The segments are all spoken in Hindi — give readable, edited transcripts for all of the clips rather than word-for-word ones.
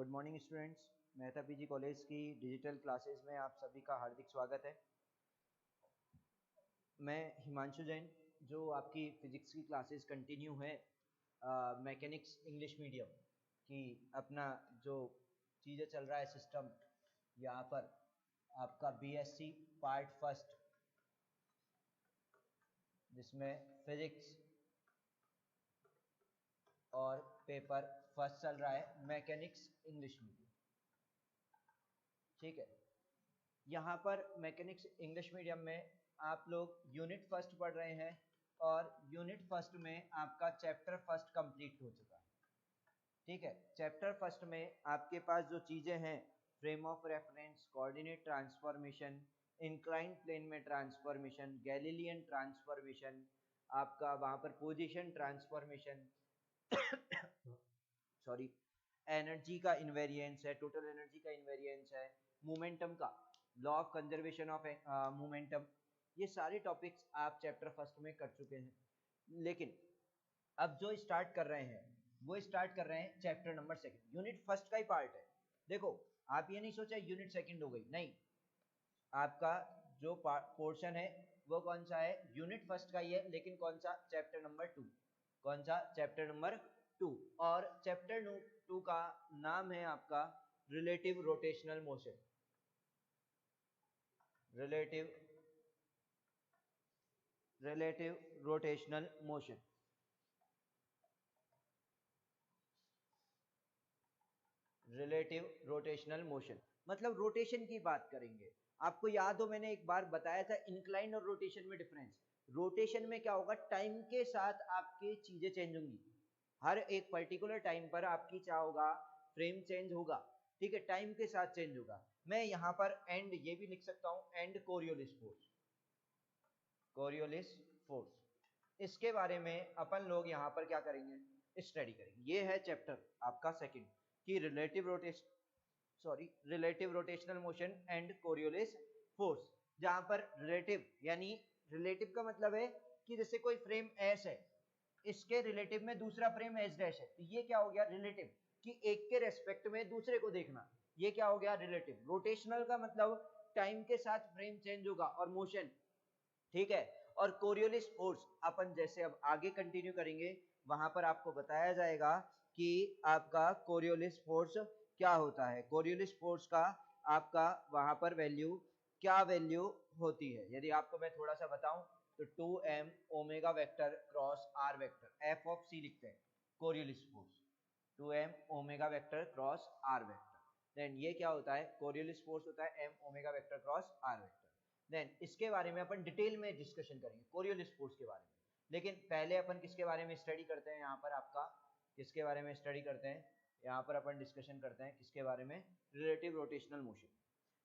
Good morning students. Mehta PG college की डिजिटल क्लासेस में आप सभी का हार्दिक स्वागत है। मैं हिमांशु जैन, जो आपकी फिजिक्स की क्लासेस कंटिन्यू है मैकेनिक्स इंग्लिश मीडियम की, अपना जो चीज़ें चल रहा है सिस्टम, यहाँ पर आपका बीएससी पार्ट फर्स्ट, जिसमें फिजिक्स और पेपर फर्स्ट चल रहा है मैकेनिक्स इंग्लिश मीडियम। ठीक है, यहाँ पर मैकेनिक्स इंग्लिश मीडियम में आप लोग यूनिट फर्स्ट पढ़ रहे हैं और यूनिट फर्स्ट में आपका चैप्टर फर्स्ट कंप्लीट हो चुका है। ठीक है, चैप्टर फर्स्ट में आपके पास जो चीज़ें हैं, frame of reference, coordinate transformation, incline plane में ट्रांसफॉर्मेशन, गैलीलियन ट्रांसफॉर्मेशन, आपका वहाँ पर पोजीशन ट्रांसफॉर्मेशन सॉरी, एनर्जी का इन्वेरिएंस है, टोटल एनर्जी का इन्वेरिएंस है, मोमेंटम का law of conservation of momentum, ये सारे टॉपिक्स आप चैप्टर फर्स्ट में कर चुके हैं। लेकिन अब जो स्टार्ट कर रहे हैं वो स्टार्ट कर रहे हैं chapter number second, unit first का ही पार्ट है। देखो, आप ये नहीं सोचा यूनिट सेकंड हो गई, नहीं, आपका जो पोर्शन है वो कौन सा है, यूनिट फर्स्ट का ही है, लेकिन कौन सा, चैप्टर नंबर 2। कौन सा, चैप्टर नंबर 2। और चैप्टर 2 का नाम है आपका relative rotational motion. Relative rotational motion. Relative rotational motion मतलब रोटेशन की बात करेंगे। आपको याद हो, मैंने एक बार बताया था इंक्लाइन और रोटेशन में डिफरेंस। रोटेशन में क्या होगा, टाइम के साथ आपकी चीजें चेंज होंगी, हर एक पर्टिकुलर टाइम पर आपकी क्या होगा, फ्रेम चेंज होगा। ठीक है, टाइम के साथ चेंज होगा। मैं यहां पर एंड ये भी लिख सकता हूं, and Coriolis force. Coriolis force, इसके बारे में अपन लोग यहां पर क्या करेंगे, स्टडी करेंगे। ये है चैप्टर आपका सेकंड कि relative rotational motion and Coriolis force, जहां पर रिलेटिव, यानी रिलेटिव का मतलब है कि जैसे कोई फ्रेम एस है, इसके रिलेटिव में दूसरा फ्रेम एस डैश है, तो ये क्या हो गया रिलेटिव, कि एक के रेस्पेक्ट में दूसरे को देखना, ये क्या हो गया रिलेटिव। रोटेशनल का मतलब टाइम के साथ फ्रेम चेंज होगा और मोशन। ठीक है, और कोरियोलिस फोर्स अपन जैसे अब आगे कंटिन्यू करेंगे, वहां पर आपको बताया जाएगा कि आपका कोरियोलिस फोर्स क्या होता है। कोरियोलिस फोर्स का आपका वहां पर वैल्यू क्या वैल्यू होती है। यदि आपको मैं थोड़ा सा बताऊं तो 2m omega vector cross r vector, F of C लिखते हैं Coriolis force, 2m omega vector cross r vector. Then ये क्या होता है, कोरियोलिस फोर्स होता है m omega vector cross r vector. Then इसके बारे में अपन डिटेल में डिस्कशन करेंगे कोरियोलिस फोर्स के बारे में। लेकिन पहले अपन किसके बारे में स्टडी करते हैं, यहाँ पर आपका किसके बारे में स्टडी करते हैं, यहाँ पर अपन डिस्कशन करते हैं किसके बारे में, रिलेटिव रोटेशनल मोशन।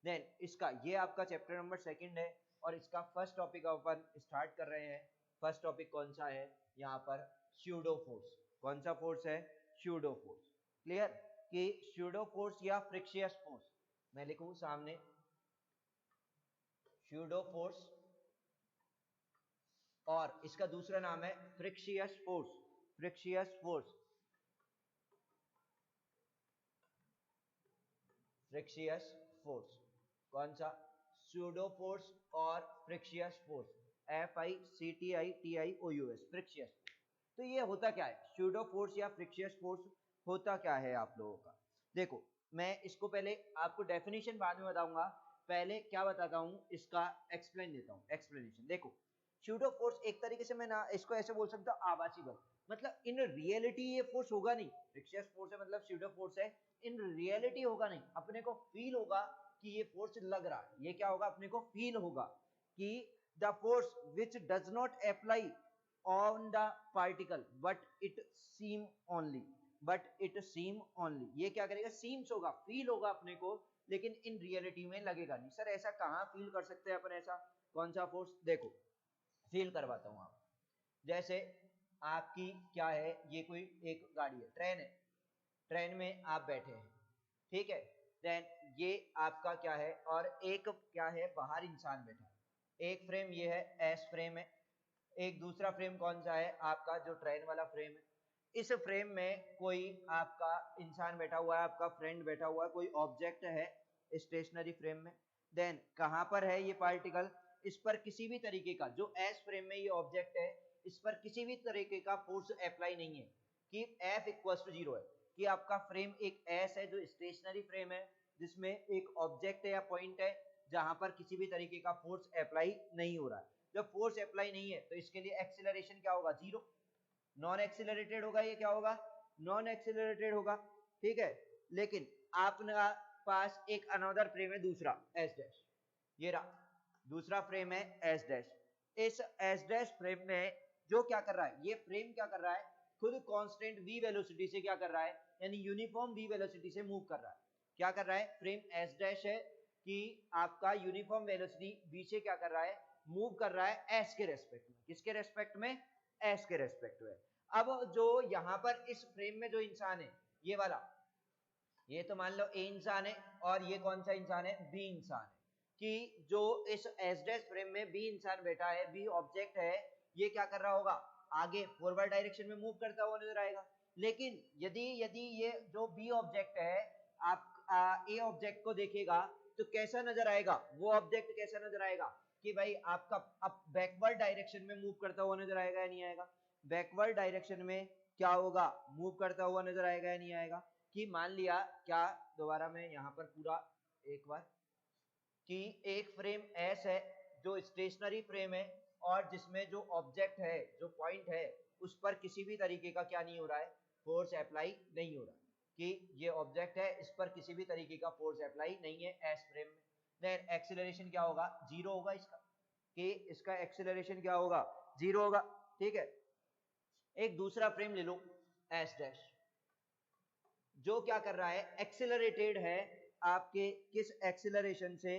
देन इसका ये आपका चैप्टर नंबर सेकंड है और इसका फर्स्ट टॉपिक अपन स्टार्ट कर रहे हैं। फर्स्ट टॉपिक कौन सा है, यहाँ पर स्यूडो फोर्स। कौन सा फोर्स है, स्यूडो फोर्स। क्लियर, कि स्यूडो फोर्स या फ्रिक्शियस फोर्स, मैं लिखूं सामने स्यूडो फोर्स, और इसका दूसरा नाम है फ्रिक्शियस फोर्स। फ्रिक्शियस फोर्स, फ्रिक्शियस फोर्स, कौन सा, स्यूडो फोर्स और फ्रिक्शियस फोर्स, FICTITIOUS, फ्रिक्शियस। तो ये होता क्या है, स्यूडो फोर्स या फ्रिक्शियस फोर्स होता क्या है आप लोगों का। देखो, मैं इसको पहले आपको डेफिनेशन बाद में बताऊंगा, पहले क्या बताता हूं, इसका एक्सप्लेन देता हूं, एक्सप्लेनेशन। देखो, स्यूडो फोर्स एक तरीके से मैं ना इसको ऐसे बोल सकता हूं, आभासी बल। मतलब इन रियलिटी ये फोर्स होगा नहीं, फ्रिक्शियस फोर्स है मतलब स्यूडो फोर्स है, इन रियलिटी होगा नहीं, अपने को फील होगा कि ये फोर्स लग रहा है। ये क्या होगा, अपने को फील होगा कि the force which does not apply on the particle but it seem only, ये क्या करेगा, सीम्स होगा, फील होगा अपने को, लेकिन इन रियलिटी में लगेगा नहीं। सर ऐसा कहां फील कर सकते हैं अपन, ऐसा कौन सा फोर्स, देखो फील करवाता हूं आप। जैसे आपकी क्या है, ये कोई एक गाड़ी है, ट्रेन है, ट्रेन में आप बैठे हैं, ठीक है। देन ये आपका क्या है, और एक क्या है, बाहर इंसान बैठा है। एक फ्रेम ये है, एस फ्रेम है, एक दूसरा फ्रेम कौन सा है आपका, जो ट्रेन वाला फ्रेम है। इस फ्रेम में कोई आपका इंसान बैठा हुआ है, आपका फ्रेंड बैठा हुआ है, कोई ऑब्जेक्ट है स्टेशनरी फ्रेम में। देन कहां पर है ये पार्टिकल, इस पर किसी भी तरीके का, जो एस फ्रेम में ये ऑब्जेक्ट है, इस पर किसी भी तरीके का फोर्स अप्लाई नहीं है, कि F इक्वल्स टू 0 है, कि आपका फ्रेम एक एस है जो स्टेशनरी फ्रेम है, जिसमें एक ऑब्जेक्ट है या पॉइंट है जहां पर किसी भी तरीके का फोर्स अप्लाई नहीं हो रहा है। जब फोर्स अप्लाई नहीं है तो इसके लिए एक्सेलरेशन क्या होगा, 0। नॉन एक्सिलरेटेड होगा, ये क्या होगा, नॉन एक्सिलरेटेड होगा, ठीक है। लेकिन आपने पास एक अनदर फ्रेम है दूसरा एस डैश, ये रहा दूसरा फ्रेम है एस डैश। इस एस डैश फ्रेम में जो क्या कर रहा है, ये फ्रेम क्या कर रहा है, खुद कांस्टेंट v वेलोसिटी से क्या कर रहा है, यानी यूनिफॉर्म v वेलोसिटी से मूव कर रहा है। क्या कर रहा है, फ्रेम एस डैश है कि आपका यूनिफॉर्म वेलोसिटी v से क्या कर रहा है, मूव कर रहा है s के रेस्पेक्ट में। किसके रेस्पेक्ट में, s के रेस्पेक्ट में। अब जो यहाँ पर इस फ्रेम में जो इंसान है, ये वाला, ये तो मान लो ए इंसान है, और ये कौन सा इंसान है, बी इंसान है, कि जो इस एस डैश फ्रेम में बी इंसान बैठा है, बी ऑब्जेक्ट है, ये क्या कर रहा होगा, आगे फॉरवर्ड डायरेक्शन में मूव करता हुआ नजर आएगा। लेकिन यदि यदि ये जो बी ऑब्जेक्ट है आप ए ऑब्जेक्ट को देखेगा तो कैसा नजर आएगा, वो ऑब्जेक्ट कैसा नजर आएगा, कि भाई आपका अब बैकवर्ड डायरेक्शन में मूव करता हुआ नजर आएगा या नहीं आएगा, बैकवर्ड डायरेक्शन में क्या होगा, मूव करता हुआ नजर आएगा या नहीं आएगा। कि मान लिया, क्या दोबारा मैं यहाँ पर पूरा एक बार, कि एक फ्रेम एस है जो स्टेशनरी फ्रेम है, और जिसमें जो ऑब्जेक्ट है, जो पॉइंट है, उस पर किसी भी तरीके का क्या नहीं हो रहा है, फोर्स अप्लाई नहीं हो रहा, कि ये ऑब्जेक्ट है, इस पर किसी भी तरीके का फोर्स अप्लाई नहीं है एस फ्रेम में। देन एक्सीलरेशन क्या होगा, 0 होगा इसका, कि इसका एक्सीलरेशन क्या होगा, 0 होगा, ठीक है। एक दूसरा फ्रेम ले लो एस डैश, जो क्या कर रहा है, एक्सेलरेटेड है आपके किस एक्सेलरेशन से,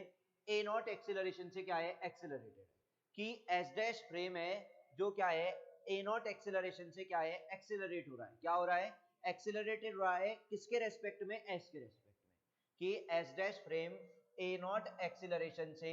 ए नॉट एक्सेलरेशन से क्या है, एक्सेलरेटेड, कि एस डैश फ्रेम है जो क्या है, ए नॉट एक्सेलरेशन से क्या है, एक्सेलरेट हो रहा है। क्या हो रहा है, एक्सेलरेटेड हो रहा है, किसके रेस्पेक्ट में, एस के रेस्पेक्ट में, कि S dash frame A not acceleration से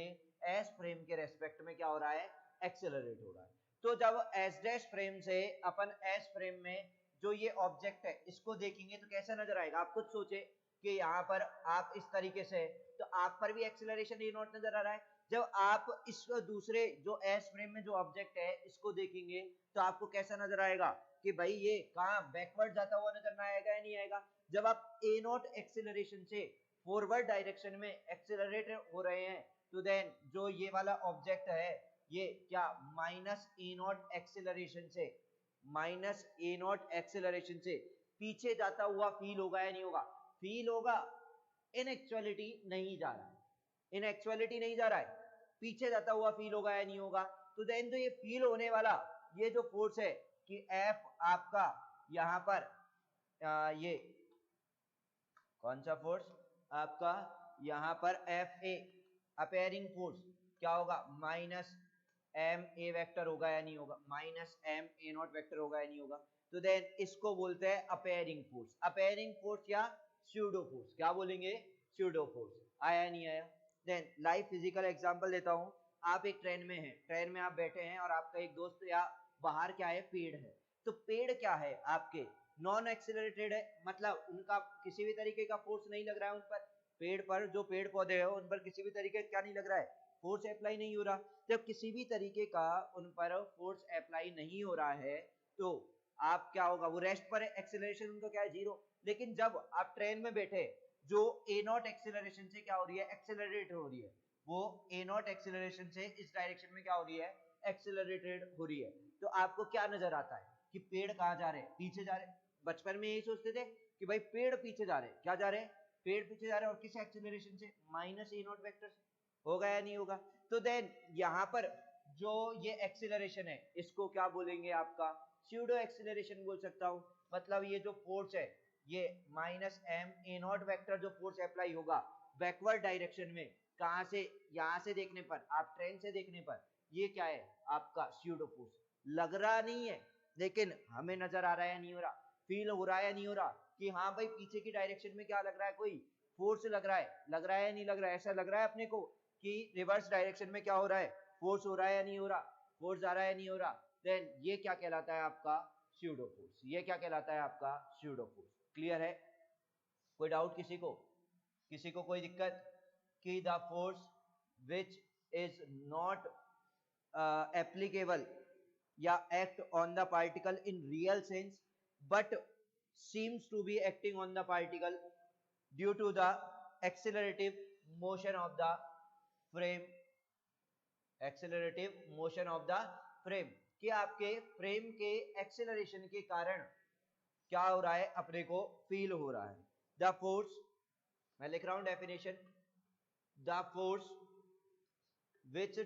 एस फ्रेम के रेस्पेक्ट में क्या हो रहा है, एक्सेलरेट हो रहा है। तो जब एस डैश फ्रेम से अपन एस फ्रेम में जो ये ऑब्जेक्ट है इसको देखेंगे तो कैसा नजर आएगा, आप खुद सोचे कि यहाँ पर आप इस तरीके से, तो आप पर भी एक्सेलरेशन ए नॉट नजर आ रहा है। जब आप इस दूसरे जो एस फ्रेम में जो ऑब्जेक्ट है इसको देखेंगे तो आपको कैसा नजर आएगा, कि भाई ये कहाँ बैकवर्ड जाता हुआ नजर आएगा या नहीं आएगा। जब आप ए नॉट एक्सेलरेशन से फॉरवर्ड डायरेक्शन में एक्सेलरेट हो रहे हैं, तो देन जो ये वाला ऑब्जेक्ट है ये क्या माइनस ए नॉट एक्सेलरेशन से, माइनस ए नॉट एक्सेलरेशन से पीछे जाता हुआ फील होगा या नहीं होगा, फील होगा। इन एक्चुअलिटी नहीं जा रहा है, इन एक्चुअलिटी नहीं जा रहा है, पीछे जाता हुआ फील होगा या नहीं होगा। तो देन तो ये फील होने वाला ये जो फोर्स है, कि एफ आपका यहां पर ये कौन सा फोर्स आपका यहां पर एफ ए अपेयरिंग फोर्स क्या होगा, माइनस एम ए वेक्टर होगा या नहीं होगा, minus M A naught vector होगा या नहीं होगा। तो देन इसको बोलते हैं अपेयरिंग फोर्स, अपेयरिंग फोर्स या स्यूडो फोर्स, क्या बोलेंगे, स्यूडो फोर्स। आया नहीं आया। देन लाइव फिजिकल एग्जांपल देता हूं, आप एक ट्रेन में हैं, ट्रेन में आप बैठे हैं और आपका एक दोस्त या बाहर क्या है, पेड़ है। तो पेड़ क्या है आपके, नॉन एक्सीलरेटेड है, मतलब उनका किसी भी तरीके का फोर्स नहीं लग रहा है उन पर, पेड़ पर जो पेड़ पौधे हैं उन पर किसी भी तरीके का क्या नहीं लग रहा है, फोर्स अप्लाई नहीं हो रहा। जब किसी भी तरीके का उन पर फोर्स अप्लाई नहीं हो रहा है तो आप क्या होगा, वो रेस्ट पर है, एक्सेलरेशन उनका क्या है, 0। लेकिन जब आप ट्रेन में बैठे, जो ए नॉट एक्सेलरेशन से क्या हो रही है, एक्सेलरेट हो रही है, वो ए नॉट एक्सेलरेशन से इस डायरेक्शन में क्या हो रही है, एक्सेलरेटेड हो रही है। तो आपको क्या नजर आता है कि पेड़ कहाँ जा रहे हैं, पीछे जा रहे हैं। बचपन में यही सोचते थे कि भाई पेड़ पीछे जा रहे हैं, क्या जा रहे हैं, पेड़ पीछे जा रहे हैं, और किस एक्सेलरेशन से, माइनस ए नॉट वेक्टर से। होगा या नहीं होगा। तो देन यहाँ पर जो ये एक्सेलरेशन है इसको क्या बोलेंगे, आपका स्यूडो एक्सेलरेशन बोल सकता हूं। मतलब ये जो फोर्स है, ये minus M A naught vector जो फोर्स अप्लाई होगा बैकवर्ड डायरेक्शन में, कहां से, यहां से देखने पर, आप ट्रेन से देखने पर, ये क्या है आपका स्यूडो फोर्स। लग रहा नहीं है लेकिन हमें नजर आ रहा है, नहीं हो रहा, फील हो रहा है या नहीं हो रहा, कि हाँ भाई पीछे की डायरेक्शन में क्या लग रहा है, कोई फोर्स लग रहा है, लग रहा है या नहीं लग रहा है। ऐसा लग रहा है अपने को कि रिवर्स डायरेक्शन में क्या हो रहा है, फोर्स हो रहा है या नहीं हो रहा, फोर्स आ रहा है या नहीं हो रहा। देन ये क्या कहलाता है, आपका स्यूडो फोर्स। ये क्या कहलाता है आपका स्यूडो फोर्स। क्लियर है? कोई डाउट किसी को? किसी को कोई दिक्कत? कि the force which is not applicable या act on the particle in real sense but seems to be acting on the particle due to the accelerative motion of the frame, accelerative motion of the frame, कि आपके फ्रेम के एक्सेलरेशन के कारण क्या हो रहा है, अपने को फील हो रहा है। द फोर्स, मैं लिख रहा हूं definition, the force which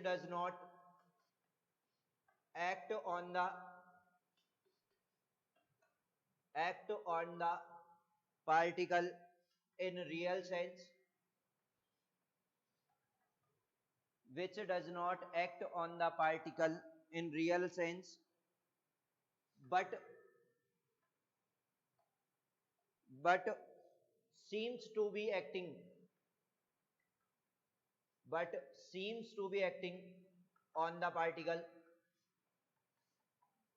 does not act on the particle in real sense, which does not act on the particle in real sense but seems to be acting on the particle,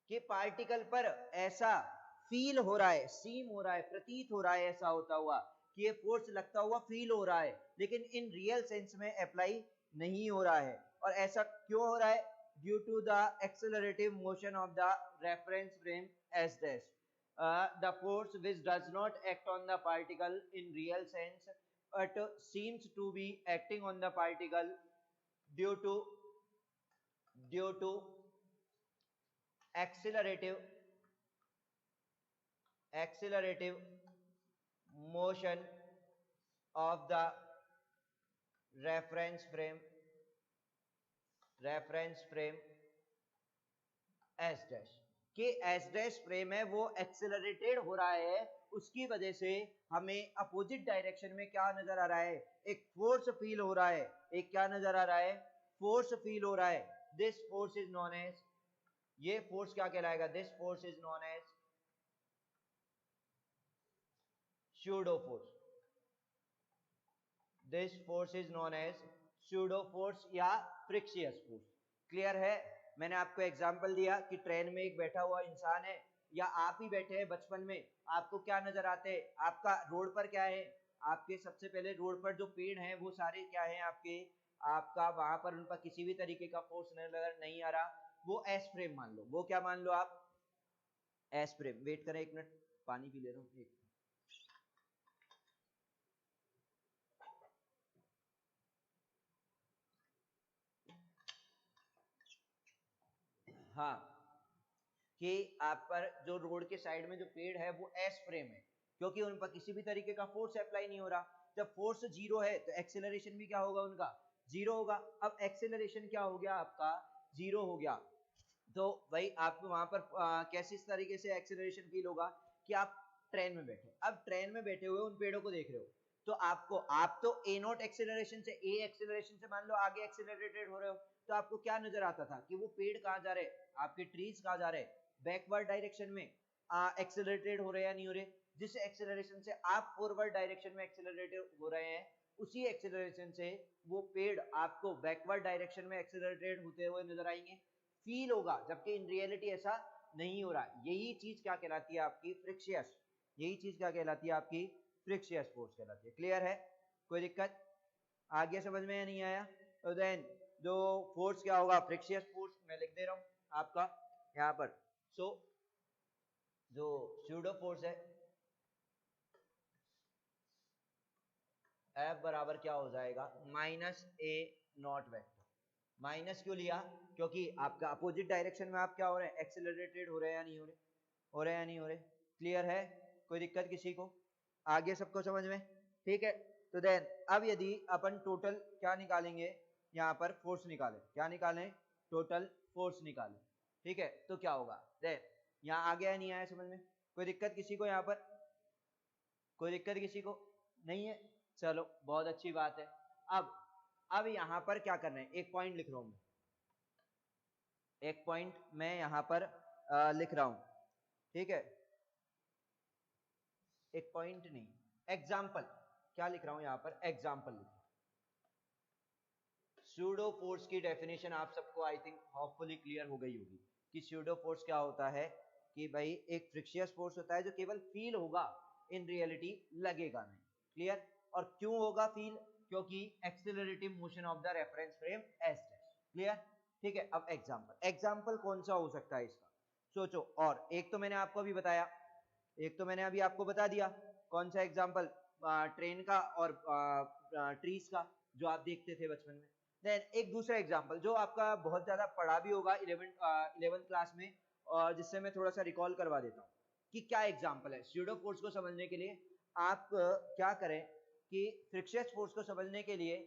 कि पार्टिकल पर ऐसा फील हो रहा है, सीम हो रहा है, प्रतीत हो रहा है ऐसा होता हुआ कि ये फोर्स लगता हुआ फील हो रहा है, लेकिन इन रियल सेंस में अप्लाई नहीं हो रहा है। और ऐसा क्यों हो रहा है? Due to the accelerative motion of the reference frame S dash, the force which does not act on the particle in real sense but seems to be acting on the particle due to accelerative motion of the reference frame S dash, कि S dash फ्रेम है वो एक्सेलरेटेड हो रहा है, उसकी वजह से हमें अपोजिट डायरेक्शन में क्या नजर आ रहा है, एक फोर्स फील हो रहा है। एक क्या नजर आ रहा है? फोर्स फील हो रहा है। This force is known as, ये फोर्स क्या कहलाएगा? This force is known as pseudo force. This force is known as pseudo force या फ्रिक्शियस फोर्स। क्लियर है? मैंने आपको एग्जांपल दिया कि ट्रेन में एक बैठा हुआ इंसान है, या आप ही बैठे हैं बचपन में, आपको क्या नजर आते हैं? आपका रोड पर क्या है? आपके सबसे पहले रोड पर जो पेड़ हैं वो सारे क्या है आपके, आपका वहां पर उन पर किसी भी तरीके का फोर्स नजर नहीं आ रहा, वो एस फ्रेम मान लो। वो क्या मान लो आप? S frame. वेट करें एक मिनट, पानी पी ले रहा हूं एक। हाँ, कि आप पर जो रोड के साइड में जो पेड़ है वो एस फ्रेम है, क्योंकि उन पर किसी भी तरीके का फोर्स अप्लाई नहीं हो रहा। जब फोर्स जीरो है तो एक्सेलरेशन भी क्या होगा? उनका जीरो होगा। अब एक्सेलरेशन क्या हो गया आपका? जीरो हो गया। तो भाई आपको वहां पर कैसे इस तरीके से एक्सेलरेशन फील होगा कि आप ट्रेन में बैठे, अब ट्रेन में बैठे हुए उन पेड़ों को देख रहे हो, तो आपको, आप तो ए नॉट एक्सेलरेशन से, ए एक्सेलरेशन से मान लो आगे एक्सेलरेटेड हो रहे हो, तो आपको क्या नजर आता था कि वो पेड़ कहाँ जा रहे, आपके ट्रीज कहाँ जा रहे, बैकवर्ड डायरेक्शन में एक्सेलरेटेड हो रहे या नहीं हो रहे। जिस एक्सेलरेशन से आप फॉरवर्ड डायरेक्शन में एक्सेलरेटेड हो रहे हैं, उसी एक्सेलरेशन से वो पेड़ आपको बैकवर्ड डायरेक्शन में एक्सेलरेटेड होते हुए नजर आएंगे, फील होगा, जबकि इन रियलिटी ऐसा नहीं हो रहा। यही चीज क्या कहलाती है आपकी? फ्रिक्शियस। यही चीज क्या कहलाती है आपकी? फ्रिक्शियस फोर्स कहलाती है। क्लियर है? कोई दिक्कत आगे समझ में या नहीं आया? तो देन जो फोर्स क्या होगा? फ्रिक्शियस फोर्स। मैं लिख दे रहा हूं आपका यहां पर। सो जो स्यूडो फोर्स है F बराबर क्या हो जाएगा? माइनस ए नॉट वेक्टर। माइनस क्यों लिया? क्योंकि आपका अपोजिट डायरेक्शन में आप क्या हो रहे हैं? एक्सेलरेटेड हो रहे हैं या नहीं हो रहे? हो रहे हैं या नहीं हो रहे? क्लियर है? कोई दिक्कत किसी को? आगे सबको समझ में? ठीक है। तो देन अब यदि अपन टोटल क्या निकालेंगे, यहाँ पर फोर्स निकालें, क्या निकालें? टोटल फोर्स निकालें। ठीक है, तो क्या होगा? देन यहाँ आ गया नहीं आया समझ में? कोई दिक्कत किसी को? यहाँ पर कोई दिक्कत किसी को नहीं है? चलो बहुत अच्छी बात है। अब यहां पर क्या करना है? एक पॉइंट लिख रहा हूं मैं, एक पॉइंट मैं यहां पर लिख रहा हूं। ठीक है, एक पॉइंट नहीं, एग्जाम्पल। क्या लिख रहा हूं यहां पर? एग्जाम्पल लिख रहा हूं। स्यूडो फोर्स की डेफिनेशन आप सबको आई थिंक होपफुली क्लियर हो गई होगी कि स्यूडो फोर्स क्या होता है, कि भाई एक फ्रिक्शियस फोर्स होता है जो केवल फील होगा, इन रियलिटी लगेगा नहीं। क्लियर? और क्यों होगा फील? क्योंकि accelerative motion of the reference frame S dash. Clear? ठीक है। अब एग्जांपल कौन सा हो सकता है इसका, सोचो। और एक तो मैंने आपको अभी बताया, एक तो मैंने अभी आपको बता दिया कौन सा एग्जांपल, ट्रेन का और ट्रीज का, जो आप देखते थे बचपन में। देन एक दूसरा एग्जांपल जो आपका बहुत ज्यादा पढ़ा भी होगा 11th क्लास में, और जिससे मैं थोड़ा सा रिकॉल करवा देता हूँ कि क्या एग्जांपल है। स्यूडो फोर्स को समझने के लिए आप क्या करें कि फ्रिक्शियस फोर्स को समझने के लिए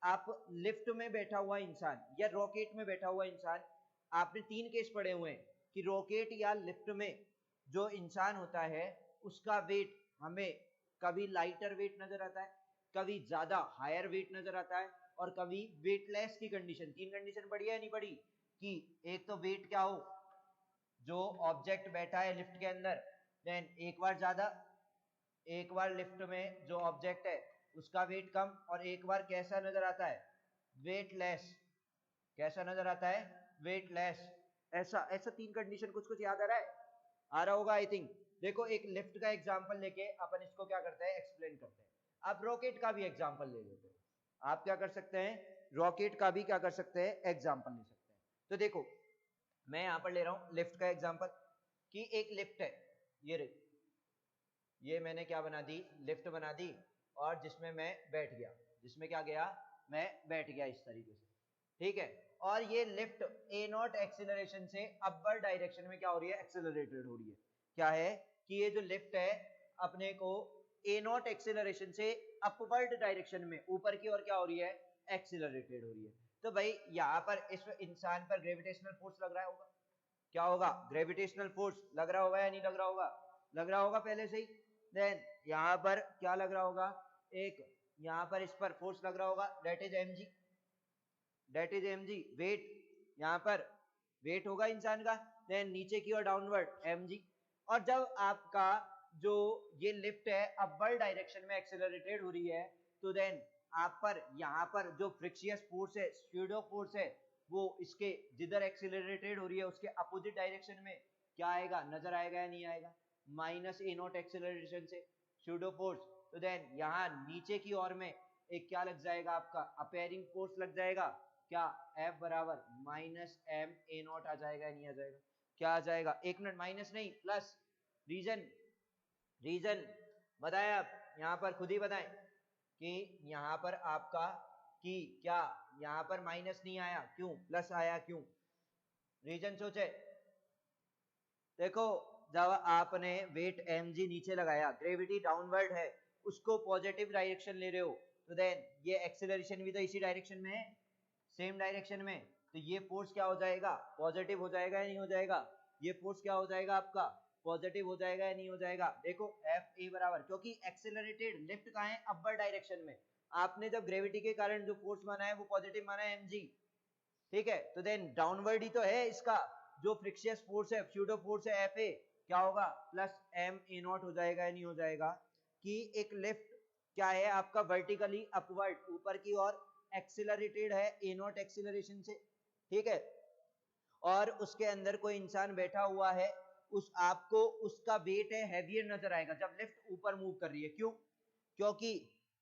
आप लिफ्ट में बैठा हुआ इंसान या रॉकेट में बैठा हुआ इंसान, आपने 3 केस पढ़े हुए हैं कि रॉकेट या लिफ्ट में जो इंसान होता है उसका वेट हमें कभी लाइटर वेट नजर आता है, कभी ज्यादा हायर वेट नजर आता है, और कभी वेटलेस की कंडीशन। 3 कंडीशन पढ़ी है नहीं पढ़ी? कि एक तो वेट क्या हो, जो ऑब्जेक्ट बैठा है लिफ्ट के अंदर, देन एक बार ज्यादा, एक बार लिफ्ट में जो ऑब्जेक्ट है उसका वेट कम, और एक बार कैसा नजर आता है, वेटलेस। कैसा नजर आता है, वेटलेस। ऐसा ऐसा 3 कंडीशन कुछ कुछ याद आ रहा है, आ रहा होगा आई थिंक। देखो एक लिफ्ट का एग्जांपल लेके अपन इसको क्या करते हैं, एक्सप्लेन करते हैं। आप रॉकेट का भी एग्जांपल ले लेते हैं, आप क्या कर सकते हैं, रॉकेट का भी क्या कर सकते हैं, एग्जांपल ले सकते हैं। तो देखो मैं यहां पर ले रहा हूं लिफ्ट का एग्जांपल, कि एक लिफ्ट है, ये मैंने क्या बना दी, लिफ्ट बना दी, और जिसमें मैं बैठ गया, जिसमें क्या गया, मैं बैठ गया इस तरीके से। ठीक है? और ये लिफ्ट ए नॉट एक्सीलरेशन से अपवर्ड डायरेक्शन में क्या हो रही है, एक्सेलरेटेड हो रही है। क्या है कि ये जो लिफ्ट है अपने को ए नॉट एक्सेलरेशन से अपवर्ड डायरेक्शन में ऊपर की ओर क्या हो रही है, एक्सेलरेटेड हो रही है। तो भाई यहाँ पर इस इंसान पर ग्रेविटेशनल फोर्स लग रहा होगा, क्या होगा, ग्रेविटेशनल फोर्स लग रहा होगा या नहीं लग रहा होगा, लग रहा होगा पहले से ही। देन यहाँ पर क्या लग रहा होगा, एक यहाँ पर इस पर फोर्स लग रहा होगा, that is mg, that is mg weight, यहाँ पर वेट होगा इंसान का। देन नीचे की ओर डाउनवर्ड mg। और जब आपका जो ये लिफ्ट है अपवर्ड डायरेक्शन में एक्सेलरेटेड हो रही है, तो देन आप पर यहाँ पर जो फ्रिक्शियस फोर्स है, स्यूडो फोर्स है, वो इसके जिधर एक्सेलरेटेड हो रही है उसके अपोजिट डायरेक्शन में क्या आएगा, नजर आएगा या नहीं आएगा, माइनस ए नॉट एक्सेलरेशन से स्यूडो फोर्स। तो देन यहाँ नीचे की ओर में एक क्या लग जाएगा, आपका अपेयरिंग फोर्स लग जाएगा, क्या, F बराबर माइनस एम ए नॉट आ जाएगा या नहीं आ जाएगा, क्या आ जाएगा, एक मिनट, माइनस नहीं प्लस, रीजन रीजन बताएं आप, यहाँ पर खुद ही बताएं कि यहाँ पर आपका कि क्या यहाँ पर माइनस नहीं आया, क्यों प्लस आया, क्यों, रीजन सोचे। देखो जब आपने वेट mg नीचे लगाया, ग्रेविटी डाउनवर्ड है, उसको पॉजिटिव डायरेक्शन ले रहे हो, तो देन ये एक्सेलरेशन भी तो इसी डायरेक्शन में है, सेम डायरेक्शन में, तो ये फोर्स क्या हो जाएगा, पॉजिटिव हो जाएगा या नहीं हो जाएगा, ये फोर्स क्या हो जाएगा आपका, पॉजिटिव हो जाएगा या नहीं हो जाएगा। देखो एफ ए बराबर, क्योंकि एक्सेलरेटेड लिफ्ट कहाँ है, अपवर्ड डायरेक्शन में, आपने जब ग्रेविटी के कारण जो फोर्स माना है वो पॉजिटिव माना है mg। ठीक है? तो देन डाउनवर्ड ही तो है इसका जो फ्रिक्शियस फोर्स है, स्यूडो फोर्स है एफ ए, क्या होगा, प्लस एम ए नॉट हो जाएगा या नहीं हो जाएगा। कि एक लिफ्ट क्या है आपका, वर्टिकली अपवर्ड, ऊपर की ओर एक्सेलरेटेड है ए नॉट एक्सेलरेशन से। ठीक है? और उसके अंदर कोई इंसान बैठा हुआ है, उस आपको उसका वेट है हेवियर नजर आएगा जब लिफ्ट ऊपर मूव कर रही है। क्यों? क्योंकि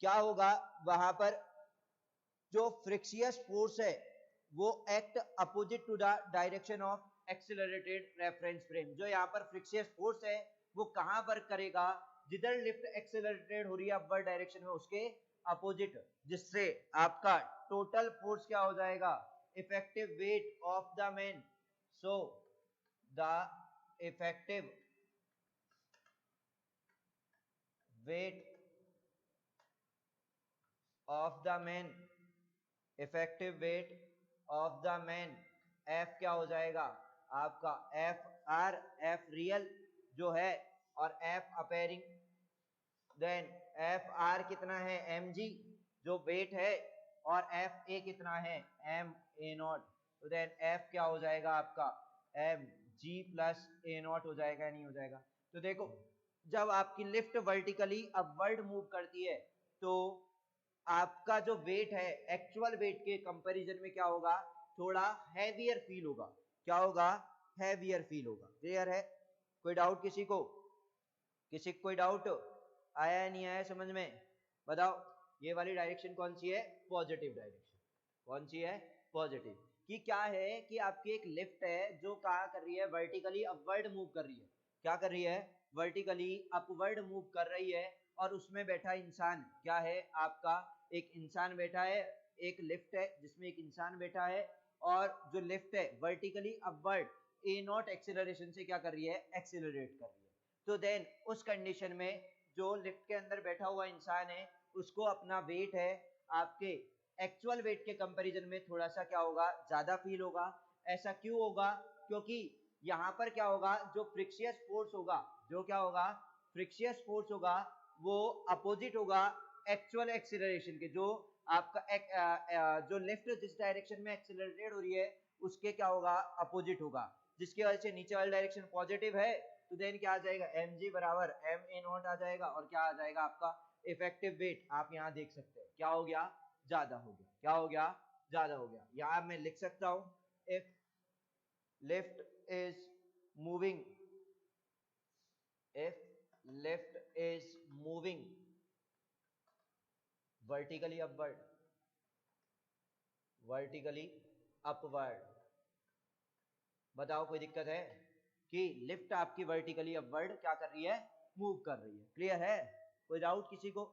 क्या होगा, वहां पर जो फ्रिक्शियस फोर्स है वो act opposite to the direction of accelerated reference frame. जो यहाँ पर फ्रिक्शियस फोर्स है वो कहां पर करेगा, जिधर लिफ्ट एक्सेलरेटेड हो रही है अपवर्ड डायरेक्शन में उसके अपोजिट, जिससे आपका टोटल फोर्स क्या हो जाएगा, effective weight of the man. So the effective weight of the man, effective weight of the man, F क्या हो जाएगा आपका, एफ आर, एफ रियल जो है और F appearing. Then F R कितना है, एम जी जो वेट है, और एफ ए कितना है, एम ए नॉट। तो देन एफ क्या हो जाएगा आपका, M G plus A naught हो जाएगा या नहीं हो जाएगा। तो देखो जब आपकी लिफ्ट वर्टिकली अपवर्ड मूव करती है तो आपका जो वेट है एक्चुअल वेट के कंपैरिजन में क्या होगा, थोड़ा हैवियर फील होगा। क्या होगा, हैवियर फील होगा। क्लियर है, कोई डाउट किसी को, किसी कोई डाउट आया है नहीं आया समझ में, बताओ। ये वाली डायरेक्शन कौन सी है, पॉजिटिव डायरेक्शन। कौन सी है, पॉजिटिव। कि क्या है कि आपकी एक लिफ्ट है जो क्या कर रही है, वर्टिकली अपवर्ड मूव कर रही है। क्या कर रही है, वर्टिकली अपवर्ड मूव कर रही है, और उसमें बैठा इंसान क्या है आपका, एक इंसान बैठा है, एक लिफ्ट है जिसमें एक इंसान बैठा है, और जो लिफ्ट है vertically upward A not acceleration से क्या कर रही है, एक्सेलरेट कर रही है। तो देन उस कंडीशन में जो लिफ्ट के अंदर बैठा हुआ इंसान है उसको अपना वेट है आपके एक्चुअल वेट के कंपैरिजन में थोड़ा सा क्या होगा, ज्यादा फील होगा। ऐसा क्यों होगा, क्योंकि यहाँ पर क्या होगा, जो फ्रिक्शियस फोर्स होगा, जो क्या होगा, फ्रिक्शियस फोर्स होगा, वो अपोजिट होगा एक्चुअल एक्सीलरेशन के। जो आपका जो लिफ्ट जिस डायरेक्शन में एक्सीलरेटेड हो रही है उसके क्या होगा, अपोजिट होगा, जिसकी वजह से नीचे वाली डायरेक्शन पॉजिटिव है। तो देन क्या आ जाएगा, mg बराबर m a नॉट आ जाएगा, और क्या आ जाएगा आपका इफेक्टिव वेट। आप यहाँ देख सकते हैं क्या हो गया, ज्यादा हो गया। क्या हो गया, ज्यादा हो गया। यहाँ मैं लिख सकता हूं, if lift is moving, if lift is moving vertically upward, vertically upward, बताओ कोई दिक्कत है कि लिफ्ट आपकी वर्टिकली अपवर्ड क्या कर रही है, मूव कर रही है। क्लियर है, कोई डाउट किसी को,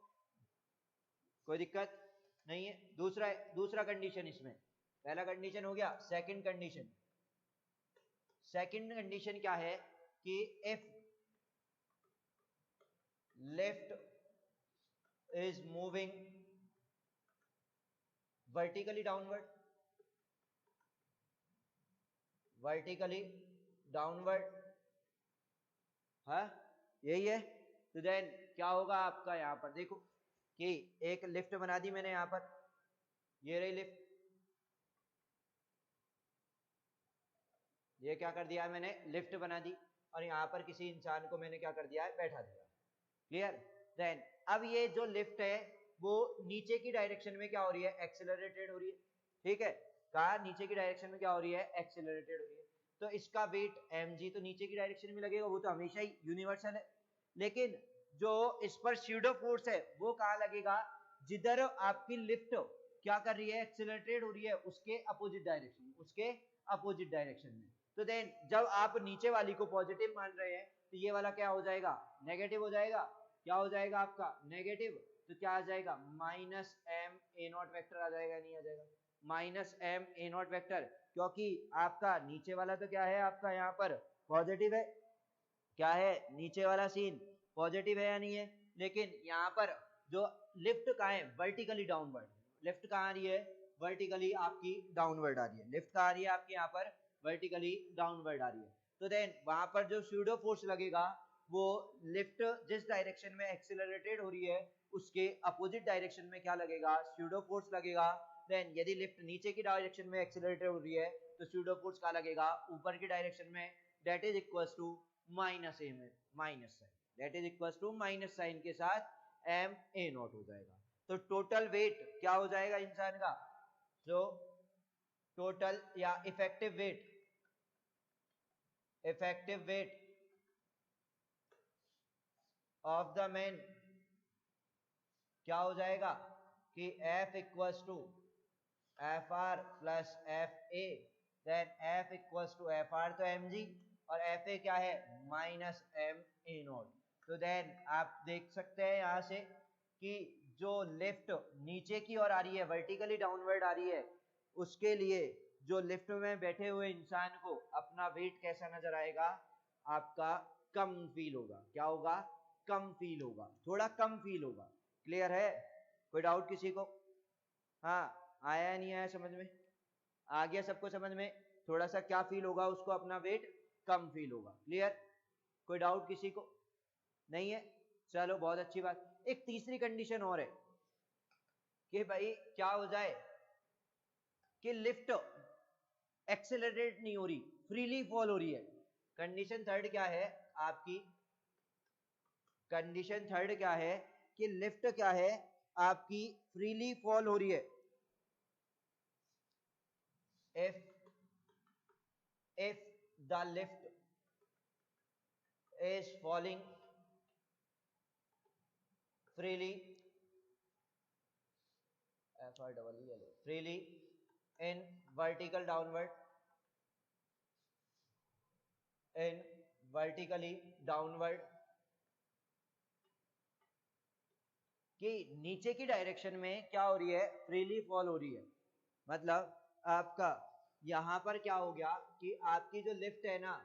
कोई दिक्कत नहीं है। दूसरा कंडीशन, इसमें पहला कंडीशन हो गया। सेकंड कंडीशन, सेकंड कंडीशन क्या है कि if lift is moving vertically downward, vertically downward, हाँ यही है। तो देन क्या होगा आपका, यहाँ पर देखो कि एक लिफ्ट बना दी मैंने यहाँ पर, ये रही लिफ्ट, ये क्या कर दिया है मैंने, लिफ्ट बना दी, और यहाँ पर किसी इंसान को मैंने क्या कर दिया है, बैठा दिया। क्लियर। देन अब ये जो लिफ्ट है वो नीचे की डायरेक्शन में क्या हो रही है, एक्सेलरेटेड हो रही है। ठीक है, कार नीचे की डायरेक्शन में क्या हो रही है, एक्सेलरेटेड हो रही है। तो इसका वेट mg तो नीचे की डायरेक्शन में लगेगा, वो तो हमेशा ही यूनिवर्सल है। लेकिन जो इस पर स्यूडो फोर्स है वो कहाँ लगेगा, जिधर आपकी लिफ्ट क्या कर रही है, एक्सेलरेटेड हो रही है, उसके अपोजिट डायरेक्शन, उसके अपोजिट डायरेक्शन में। तो देन जब आप नीचे वाली को पॉजिटिव मान रहे हैं तो ये वाला क्या हो जाएगा, नेगेटिव हो जाएगा। क्या हो जाएगा आपका, नेगेटिव। तो क्या आ जाएगा, minus M A naught vector आ जाएगा, नहीं आ जाएगा, minus M A naught vector, क्योंकि आपका नीचे वाला तो क्या है आपका यहाँ पर पॉजिटिव है। क्या है, नीचे वाला सीन पॉजिटिव है या नहीं है। लेकिन यहाँ पर जो लिफ्ट कहाँ है, वर्टिकली डाउनवर्ड, लिफ्ट कहाँ आ रही है, वर्टिकली आपकी डाउनवर्ड आ रही है। लिफ्ट कहाँ आ रही है आपकी, यहाँ पर वर्टिकली डाउनवर्ड आ रही है। तो देन वहां पर जो स्यूडो फोर्स लगेगा वो लिफ्ट जिस डायरेक्शन में एक्सेलरेटेड हो रही है उसके अपोजिट डायरेक्शन में क्या लगेगा, स्यूडो फोर्स लगेगा। देन यदि लिफ्ट नीचे की डायरेक्शन में एक्सेलरेटेड हो रही है तो स्यूडो फोर्स क्या लगेगा, ऊपर की डायरेक्शन में, that is equals to minus A में, minus sign, that is equals to minus sign के साथ एम ए नॉट हो जाएगा। तो टोटल वेट क्या हो जाएगा इंसान का, जो टोटल या effective weight, effective weight of the man क्या हो जाएगा कि F equals to F R plus F A, then F equals to F R तो mg, और एफ ए क्या है, माइनस एम ए नॉट। तो देन आप देख सकते हैं यहाँ से कि जो लिफ्ट नीचे की ओर आ रही है, वर्टिकली डाउनवर्ड आ रही है, उसके लिए जो लिफ्ट में बैठे हुए इंसान को अपना वेट कैसा नजर आएगा, आपका कम फील होगा। क्या होगा, कम फील होगा, थोड़ा कम फील होगा। क्लियर है, कोई डाउट किसी को, हाँ आया या नहीं आया समझ में, आ गया सबको समझ में। थोड़ा सा क्या फील होगा उसको, अपना वेट कम फील होगा। क्लियर, कोई डाउट किसी को नहीं है, चलो बहुत अच्छी बात। एक तीसरी कंडीशन और है कि भाई क्या हो जाए कि लिफ्ट एक्सेलरेट नहीं हो रही, फ्रीली फॉल हो रही है। कंडीशन थर्ड क्या है आपकी, कंडीशन थर्ड क्या है कि लिफ्ट क्या है, आपकी फ्रीली फॉल हो रही है, if the lift is falling freely, freely in vertical downward, in vertically downward, कि नीचे की डायरेक्शन में क्या हो रही है, फ्रीली फॉल हो रही है। मतलब आपका यहां पर क्या हो गया कि आपकी जो लिफ्ट है ना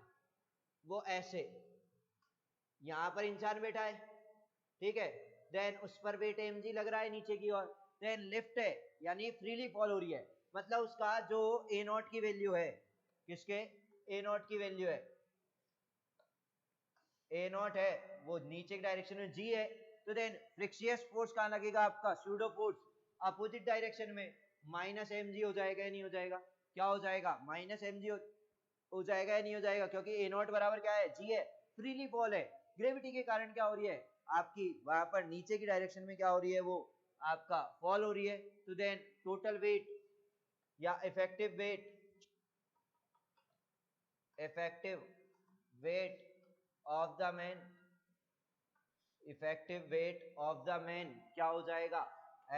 वो ऐसे, यहां पर इंसान बैठा है, ठीक है, देन उस पर वेट mg लग रहा है नीचे की ओर, देन लिफ्ट है यानी फ्रीली फॉल हो रही है, मतलब उसका जो a नॉट की वैल्यू है, किसके a नॉट की वैल्यू है, a नॉट है वो नीचे की डायरेक्शन में g है, तो देन फ्रिक्शियस फोर्स कहां लगेगा आपका, स्यूडो फोर्स अपोजिट डायरेक्शन में, माइनस mg हो जाएगा या नहीं हो जाएगा, क्या हो जाएगा, माइनस mg हो जाएगा या नहीं हो जाएगा, क्योंकि a नॉट बराबर क्या है, g है, फ्रीली फॉल है, ग्रेविटी के कारण क्या हो रही है आपकी वहां पर नीचे की डायरेक्शन में क्या हो रही है, वो आपका फॉल हो रही है, तो देन टोटल वेट या effective weight of the man, effective weight of the man क्या हो जाएगा,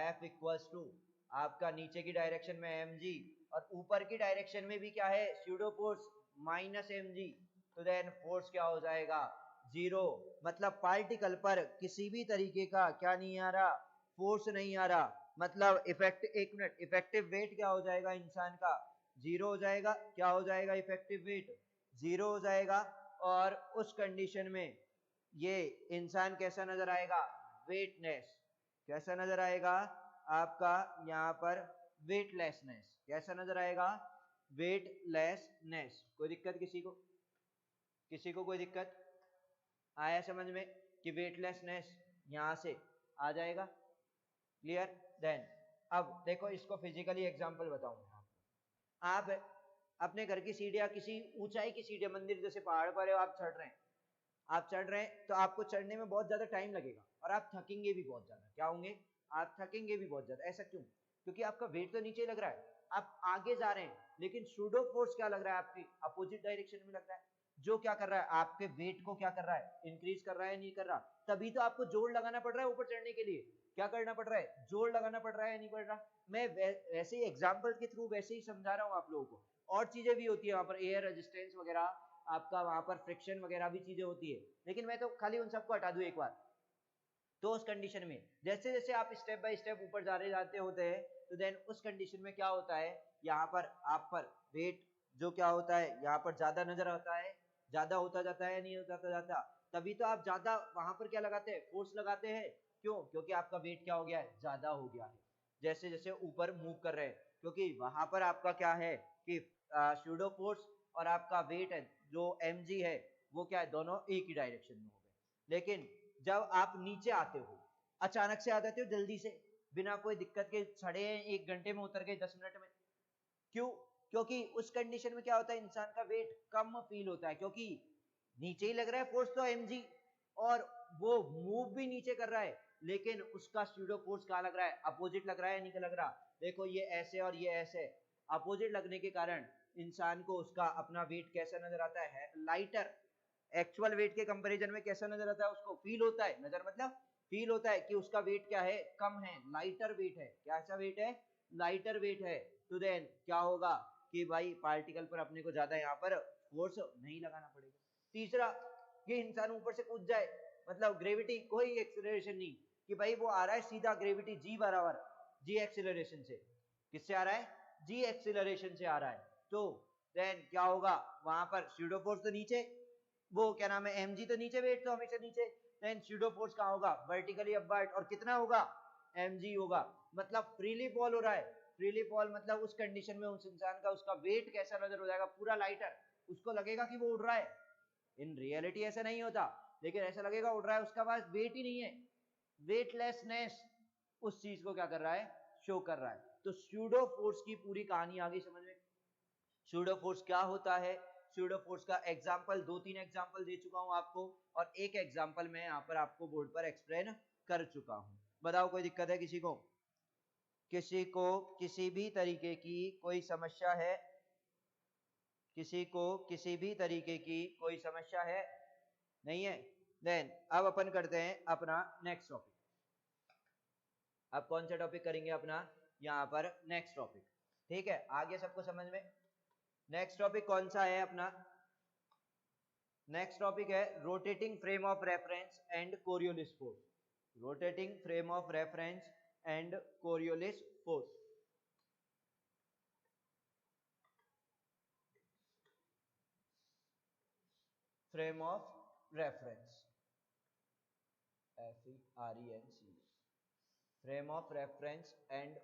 F इक्वल्स टू आपका नीचे की डायरेक्शन में mg और ऊपर की डायरेक्शन में भी क्या है, स्यूडो फोर्स माइनस mg, तो देन फोर्स क्या हो जाएगा, जीरो, मतलब पार्टिकल पर किसी भी तरीके का क्या नहीं आ रहा, फोर्स नहीं आ रहा, मतलब इफेक्टिव वेट क्या हो जाएगा इंसान का, जीरो हो जाएगा, क्या हो जाएगा, इफेक्टिव वेट जीरो हो जाएगा, और उस कंडीशन में ये इंसान कैसा नजर आएगा, वेटलेस, कैसा नजर आएगा आपका यहाँ पर, वेटलेसनेस, कैसा नजर आएगा, वेटलेसनेस। कोई दिक्कत किसी को कोई दिक्कत आया समझ में कि वेटलेसनेस यहां से आ जाएगा, क्लियर। देन अब देखो इसको फिजिकली एग्जांपल बताऊंगा, आप अपने घर की सीढ़ियां, किसी ऊंचाई की सीढ़ियां, मंदिर जैसे पहाड़ पर है, आप चढ़ रहे हैं तो आपको चढ़ने में बहुत ज्यादा टाइम लगेगा और आप थकेंगे भी बहुत ज्यादा, क्या होंगे, आप थकेंगे भी बहुत ज्यादा, ऐसा क्यों, क्योंकि आपका वेट तो नीचे लग रहा है, आप आगे जा रहे हैं, लेकिन सूडो फोर्स क्या लग रहा है, आपकी अपोजिट डायरेक्शन में लग रहा है, जो क्या कर रहा है, आपके वेट को क्या कर रहा है, इंक्रीज कर रहा है, नहीं कर रहा, तभी तो आपको जोर लगाना पड़ रहा है ऊपर चढ़ने के लिए, क्या करना पड़ रहा है, जोर लगाना पड़ रहा है, नहीं पड़ रहा। मैं वैसे ही एग्जाम्पल के थ्रू वैसे ही समझा रहा हूँ आप लोगों को, और चीजें भी होती है वहां पर, एयर रेजिस्टेंस वगैरह, आपका वहां पर फ्रिक्शन वगैरह भी चीजें होती है, लेकिन मैं तो खाली उन सबको हटा दूं एक बार। तो उस कंडीशन में जैसे जैसे आप स्टेप बाय स्टेप ऊपर जाते होते हैं, तो देन उस कंडीशन में क्या होता है, यहाँ पर आप पर वेट जो क्या होता है, यहाँ पर ज्यादा नजर आता है, ज्यादा होता जाता है, नहीं होता जाता, तभी तो आप ज्यादा वहां पर क्या लगाते हैं, फोर्स लगाते हैं, क्यों, क्योंकि आपका वेट क्या हो गया है, ज्यादा हो गया है, जैसे जैसे ऊपर मूव कर रहे हैं, क्योंकि वहां पर आपका क्या है कि सूडो फोर्स और आपका वेट है जो mg है वो क्या है, दोनों एक ही डायरेक्शन में हो गए। लेकिन जब आप नीचे आते हो, अचानक से आ जाते हो जल्दी से, बिना कोई दिक्कत के, चढ़े 1 घंटे में उतर गए 10 मिनट में, क्यों, क्योंकि उस कंडीशन में क्या होता है, इंसान का वेट कम फील होता है, क्योंकि नीचे ही लग रहा है फोर्स तो mg, और वो मूव भी नीचे कर रहा है, लेकिन उसका स्यूडो फोर्स कहाँ लग रहा है, अपोजिट लग रहा है, नहीं लग रहा, देखो ये ऐसे और ये ऐसे, अपोजिट लगने के कारण इंसान को उसका अपना वेट कैसा नजर आता है, लाइटर, एक्चुअल वेट के कंपैरिजन में कैसा नजर आता है, उसको फील होता है, नजर मतलब फील होता है कि उसका वेट क्या है, कम है, लाइटर वेट है, कैसा वेट है, लाइटर वेट है, तो देन क्या होगा कि भाई पार्टिकल पर अपने को ज्यादा यहाँ पर फोर्स नहीं लगाना पड़ेगा। तीसरा, ये इंसान ऊपर से कूद जाए, मतलब ग्रेविटी, कोई एक्सेलरेशन नहीं, कि भाई वो आ रहा है सीधा ग्रेविटी जी बराबर जी एक्सेलरेशन से, किससे आ रहा है, जी एक्सेलरेशन से आ रहा है, तो देन क्या होगा, वहां पर स्यूडो फोर्स तो नीचे, वो क्या नाम है, mg तो नीचे, वेट तो हमेशा नीचे, देन स्यूडो फोर्स कहाँ होगा, वर्टिकली अपवर्ड, और कितना होगा, mg होगा, मतलब फ्रीली फॉल हो रहा है, फ्रीली फॉल मतलब उस कंडीशन में उस इंसान का उसका वेट कैसा नजर हो जाएगा, पूरा लाइटर, उसको लगेगा कि वो उड़ रहा है, इन रियलिटी ऐसा नहीं होता, लेकिन ऐसा लगेगा उड़ रहा है, उसका पास वेट ही नहीं है, वेटलेसनेस उस चीज को क्या कर रहा है, शो कर रहा है। तो स्यूडो फोर्स की पूरी कहानी आ गई समझ में, स्यूडो फोर्स क्या होता है, स्यूडो फोर्स का एग्जांपल 2-3 एग्जांपल दे चुका हूं आपको, और एक एग्जांपल मैं यहाँ पर आपको बोर्ड पर एक्सप्लेन कर चुका हूं। बताओ कोई दिक्कत है किसी को? किसी को किसी भी तरीके की कोई समस्या है? किसी को किसी भी तरीके की कोई समस्या है? नहीं है? देन अब अपन करते हैं अपना नेक्स्ट टॉपिक। अब कौन सा टॉपिक करेंगे अपना यहाँ पर? Next topic. ठीक है, आगे सबको समझ में? नेक्स्ट टॉपिक कौन सा है अपना? नेक्स्ट टॉपिक है rotating frame of reference and Coriolis force. Rotating frame of reference and Coriolis force. Frame of reference, FRENC, frame of reference and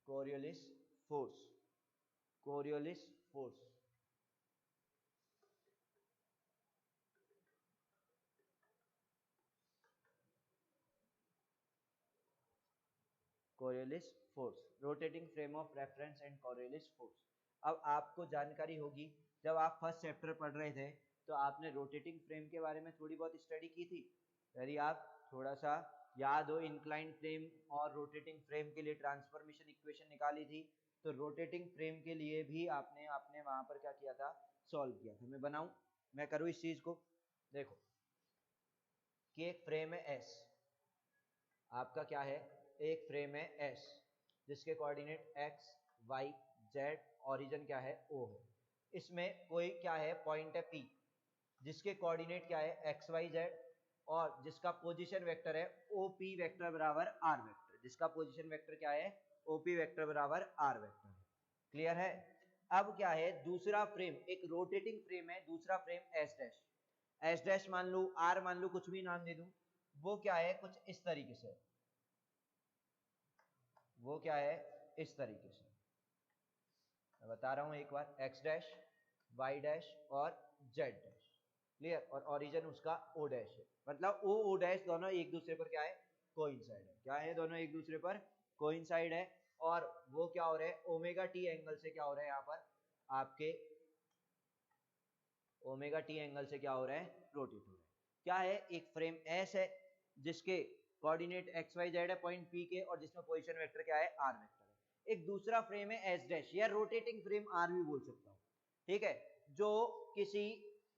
Coriolis force. Coriolis force, Coriolis force, rotating frame of reference and Coriolis force. अब आपको जानकारी होगी, जब आप फर्स्ट चैप्टर पढ़ रहे थे तो आपने रोटेटिंग फ्रेम के बारे में थोड़ी बहुत स्टडी की थी। यदि आप थोड़ा सा याद हो, इंक्लाइन फ्रेम और रोटेटिंग फ्रेम के लिए ट्रांसफॉर्मेशन इक्वेशन निकाली थी, तो रोटेटिंग फ्रेम के लिए भी आपने वहां पर क्या किया था? सॉल्व किया था। मैं बनाऊं, मैं करूं इस चीज को। देखो कि एक फ्रेम है एस, आपका क्या है? एक फ्रेम है एस जिसके coordinate X Y Z, origin क्या है? ओ है। इसमें कोई क्या है? पॉइंट है पी जिसके कोऑर्डिनेट क्या है? एक्स वाई जेड, और जिसका पोजीशन वेक्टर है ओ पी वेक्टर बराबर आर वेक्टर। जिसका पोजीशन वेक्टर क्या है? ओ पी वेक्टर बराबर आर वेक्टर है। क्लियर है? अब क्या है? दूसरा फ्रेम एक रोटेटिंग फ्रेम है, दूसरा frame S dash. S dash मान लू, आर मान लू, कुछ भी नाम दे दूं। वो क्या है? कुछ इस तरीके से, वो क्या है? इस तरीके से मैं बता रहा हूं एक बार, एक्स डैश, वाई डैश और जेड डैश। क्लियर? और ओरिजिन उसका ओ डैश है, मतलब ओ डैश दोनों एक दूसरे पर क्या है? कोइंसाइड है। क्या है? दोनों एक दूसरे पर कोइंसाइड है। और वो क्या हो रहा है? ओमेगा टी एंगल से क्या हो रहा है? यहाँ पर आपके ओमेगा टी एंगल से क्या हो रहा है? रोटेट हो रहा है। क्या है? एक फ्रेम एस है जिसके कोऑर्डिनेट एक्स वाई जेड है पॉइंट पी के, और जिसमें पोजीशन वेक्टर क्या है? आर वेक्टर है। एक दूसरा फ्रेम है एस डैश, या रोटेटिंग फ्रेम आर भी बोल सकता हूं। ठीक है? जो किसी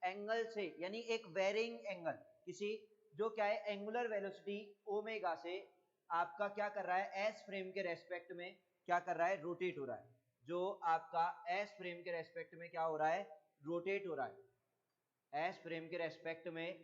एंगल से, यानी एक वेरिंग एंगल, किसी जो क्या है? एंगुलर वेलोसिटी ओमेगा से आपका क्या कर रहा है? एस फ्रेम के रेस्पेक्ट में क्या कर रहा है? रोटेट हो रहा है। जो आपका एस फ्रेम के रेस्पेक्ट में क्या हो रहा है? रोटेट हो रहा है। एस फ्रेम के रेस्पेक्ट में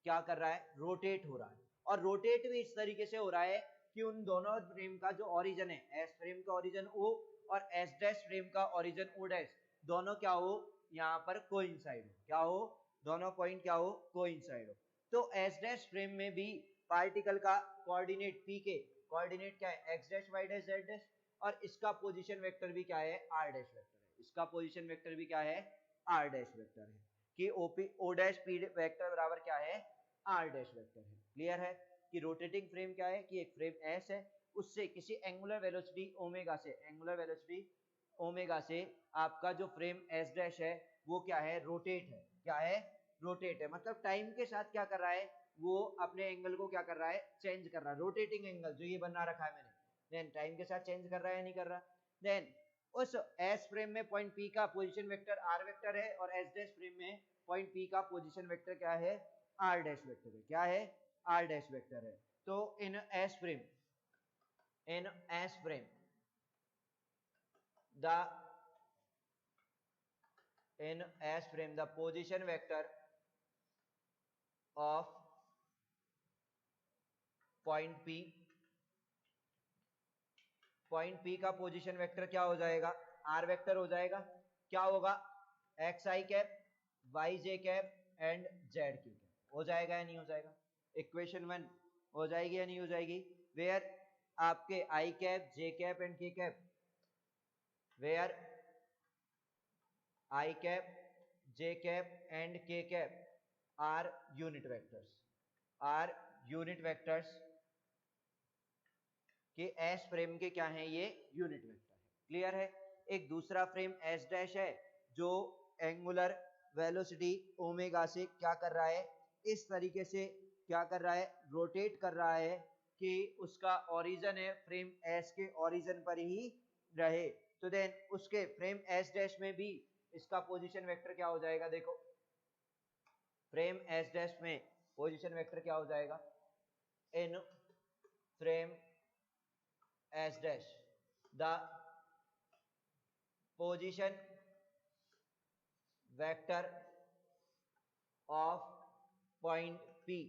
क्या कर रहा है? रोटेट हो रहा है। और रोटेट भी इस तरीके से हो रहा है कि उन दोनों फ्रेम का जो ओरिजिन है, एस फ्रेम का ओरिजिन ओ और एस डैश फ्रेम का ओरिजिन ओ डैश, दोनों क्या हो? यहाँ पर कोइंसाइड हो। क्या हो? दोनों पॉइंट क्या हो? कोइंसाइड हो। तो एस डैश फ्रेम में भी पार्टिकल का कोऑर्डिनेट पी के कोऑर्डिनेट क्या है? X dash Y dash Z dash, और इसका पोजीशन वेक्टर भी क्या है? आर डैश वेक्टर है। इसका पोजीशन वेक्टर भी क्या है? आर डैश वेक्टर है। कि ओ डैश पी वेक्टर बराबर क्या है? आर डैश वेक्टर है। क्लियर है? कि रोटेटिंग फ्रेम क्या है? कि एक फ्रेम एस है, उससे किसी एंगुलर वेलोसिटी ओमेगा से, एंगुलर वेलोसिटी ओमेगा से आपका जो फ्रेम एस डैश है वो क्या है? रोटेट है। क्या है? रोटेट है। मतलब टाइम के साथ क्या कर रहा है? वो अपने एंगल को क्या कर रहा है? चेंज कर रहा है। रोटेटिंग एंगल जो ये बना रखा है मैंने, देन टाइम के साथ चेंज कर रहा है, नहीं कर रहा? देन उस एस फ्रेम में पॉइंट पी का पोजीशन वेक्टर आर वेक्टर है, और एस डैश फ्रेम में पॉइंट पी का पोजीशन वेक्टर क्या है? आर डैश वेक्टर है। क्या है? आर डैश वेक्टर है। तो in S frame the in S frame the position vector of point P का पोजीशन वेक्टर क्या हो जाएगा? आर वेक्टर हो जाएगा। क्या होगा? X I cap, Y J cap and Z K cap. हो जाएगा या नहीं हो जाएगा? इक्वेशन 1 हो जाएगी या नहीं हो जाएगी? वेयर आपके I cap, J cap and K cap, where I cap, J cap and K cap are unit vectors कि एस फ्रेम के क्या है? ये यूनिट वेक्टर है। क्लियर है? एक दूसरा फ्रेम एस डैश है जो एंगुलर वेलोसिटी ओमेगा से क्या कर रहा है? इस तरीके से क्या कर रहा है, रोटेट कर रहा है कि उसका ओरिजिन है फ्रेम एस के ओरिजिन पर ही रहे। तो देन उसके फ्रेम एस डैश में भी इसका पोजीशन वेक्टर क्या हो जाएगा, देखो फ्रेम एस डैश में पोजीशन वेक्टर क्या हो जाएगा, इन frame S dash the position vector of point P,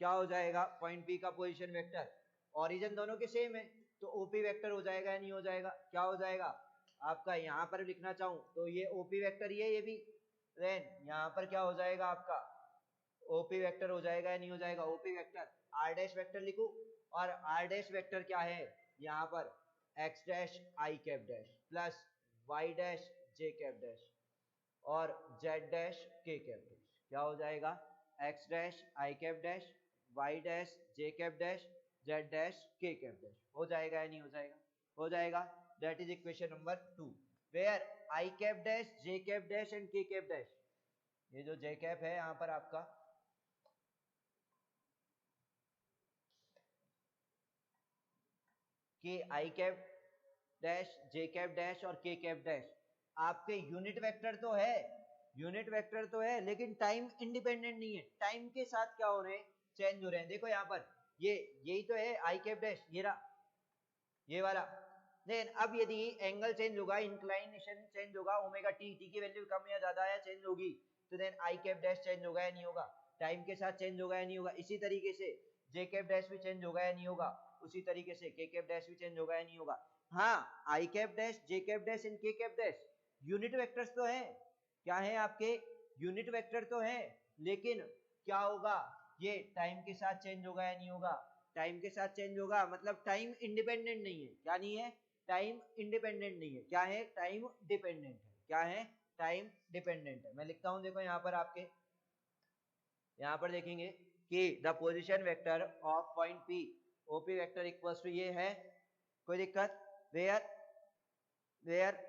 क्या हो जाएगा, पॉइंट पी का पोजीशन वेक्टर, ओरिजिन दोनों के सेम है तो ओपी वेक्टर हो जाएगा या नहीं हो जाएगा, क्या हो जाएगा आपका, यहां पर लिखना चाहूं तो ये ओपी वेक्टर ये भी, देन यहां पर क्या हो जाएगा आपका ओपी वेक्टर हो जाएगा या नहीं हो जाएगा, OP vector R dash vector लिखूं, और आर डैश वेक्टर क्या है यहाँ पर X dash I cap dash plus Y dash J cap dash और Z dash K cap dash, क्या हो जाएगा X dash I cap dash Y dash J cap dash Z dash K cap dash, हो जाएगा या नहीं हो जाएगा, हो जाएगा। That is equation number 2 where I cap dash J cap dash and K cap dash, ये जो जे कैप है यहाँ पर आपका कि आई cap dash J cap dash और के कैप डैश आपके यूनिट वेक्टर तो है, यूनिट वेक्टर तो है लेकिन टाइम इंडिपेंडेंट नहीं है, टाइम के साथ क्या हो रहे हैं, चेंज हो रहे हैं। देखो यहाँ पर ये यही तो है आई कैप डैश, ये रहा ये वाला, देन अब यदि एंगल चेंज होगा, इंक्लाइनेशन चेंज होगा, ओमेगा टी, टी की वैल्यू कम या ज्यादा या चेंज होगी तो then I cap dash change होगा या नहीं होगा, टाइम के साथ चेंज होगा या नहीं होगा। इसी तरीके से जे कैप डैश भी चेंज होगा या नहीं होगा, उसी तरीके से के कैप डैश भी चेंज होगा या नहीं होगा। हाँ I cap dash J cap dash and K cap dash unit vectors तो है, क्या है आपके यूनिट वेक्टर तो है, लेकिन क्या होगा ये टाइम के साथ चेंज होगा या नहीं होगा, टाइम के साथ चेंज होगा, मतलब टाइम इंडिपेंडेंट नहीं है, क्या नहीं है, टाइम इंडिपेंडेंट नहीं है, क्या है टाइम डिपेंडेंट है, क्या है टाइम डिपेंडेंट है। मैं लिखता हूं देखो यहाँ पर आपके, यहाँ पर देखेंगे कि the position vector of point P OP vector equals to ये है, कोई दिक्कत, where where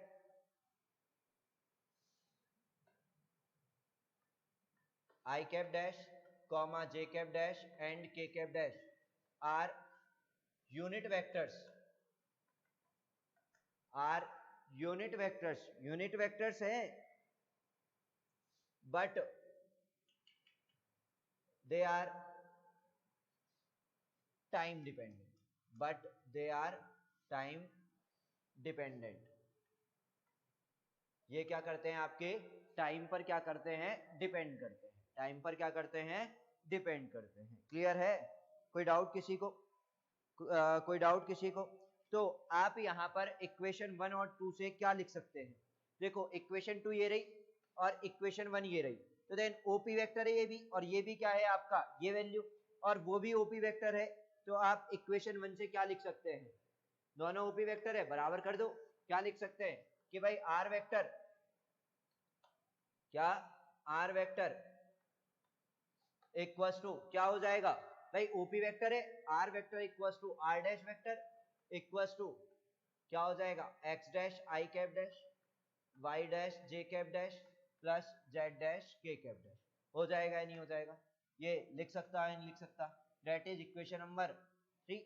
I cap dash comma j cap dash and k cap dash are unit vectors, are unit vectors, unit vectors है but they are time dependent, but they are time dependent, ये क्या करते हैं आपके टाइम पर क्या करते हैं, डिपेंड करते हैं, टाइम पर क्या करते हैं, डिपेंड करते हैं। क्लियर है, कोई डाउट किसी को, कोई डाउट किसी को। तो आप यहाँ पर इक्वेशन 1 और 2 से क्या लिख सकते हैं, देखो इक्वेशन 2 ये रही और इक्वेशन 1 ये रही, तो देन ओपी वेक्टर है ये भी, और ये भी क्या है आपका ये वैल्यू, और वो भी ओपी वेक्टर है, तो आप इक्वेशन 1 से क्या लिख सकते हैं, दोनों ओपी वेक्टर है बराबर कर दो, क्या लिख सकते हैं कि भाई आर वेक्टर, क्या आर वेक्टर इक्वल्स टू क्या हो जाएगा, भाई ओपी वेक्टर है R vector equals to R dash vector equals to क्या हो जाएगा X dash I cap dash Y dash J cap dash plus Z dash K cap dash, हो जाएगा या नहीं हो जाएगा, ये लिख सकता है नहीं लिख सकता, दैट इज इक्वेशन नंबर 3,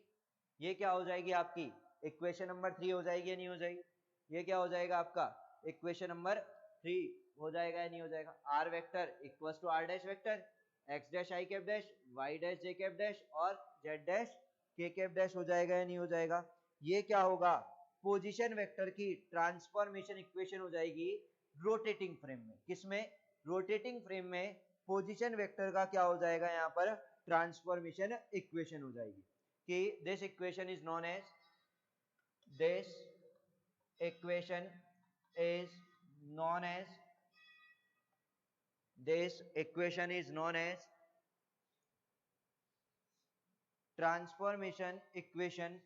ये क्या हो जाएगी आपकी इक्वेशन नंबर 3 हो जाएगी या नहीं हो जाएगी, ये क्या हो जाएगा आपका इक्वेशन नंबर 3 हो जाएगा या नहीं हो जाएगा, R vector equals to R dash vector X dash I cap dash Y dash J cap dash और Z dash K cap dash, हो जाएगा या नहीं हो जाएगा। ये क्या होगा पोजीशन वेक्टर की ट्रांसफॉर्मेशन इक्वेशन हो जाएगी रोटेटिंग फ्रेम में, किसमें, रोटेटिंग फ्रेम में पोजीशन वेक्टर का क्या हो जाएगा यहाँ पर ट्रांसफॉर्मेशन इक्वेशन हो जाएगी कि this equation is known as, this equation is known as, this equation is known as transformation equation,